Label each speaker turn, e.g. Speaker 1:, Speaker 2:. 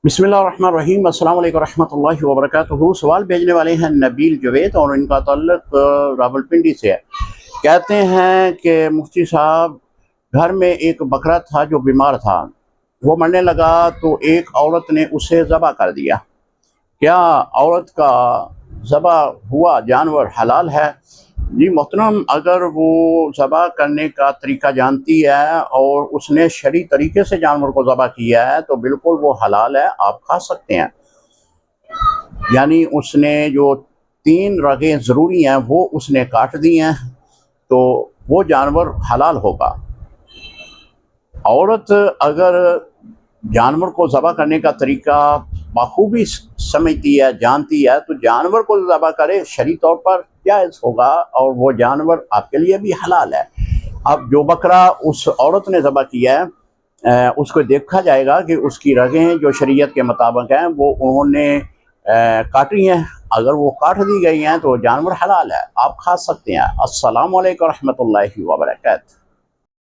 Speaker 1: बिस्मिल्लाहिर्रहमानिर्रहीम। अस्सलाम वालेकुम रहमतुल्लाहि व बरकातुहू। सवाल भेजने वाले हैं नबील जवेद और इनका ताल्लुक रावलपिंडी से है। कहते हैं कि मुफ्ती साहब, घर में एक बकरा था जो बीमार था। वो मरने लगा तो एक औरत ने उसे ज़बह कर दिया। क्या औरत का ज़बह हुआ जानवर हलाल है? जी मोहतरम, अगर वो ज़बह करने का तरीका जानती है और उसने शरई तरीके से जानवर को ज़बह किया है तो बिल्कुल वो हलाल है, आप खा सकते हैं। यानी उसने जो 3 रगें ज़रूरी हैं वो उसने काट दी हैं तो वो जानवर हलाल होगा। औरत अगर जानवर को ज़बह करने का तरीका बखूबी समझती है, जानती है, तो जानवर को ज़बह करे शरई तौर पर जायज़ होगा और वो जानवर आपके लिए भी हलाल है। अब जो बकरा उस औरत ने ज़बह किया है उसको देखा जाएगा कि उसकी रगें जो शरीयत के मुताबिक हैं वो उन्होंने काटी हैं। अगर वो काट दी गई हैं तो जानवर हलाल है, आप खा सकते हैं। अस्सलामु अलैकुम रहमतुल्लाहि व बरकातहू।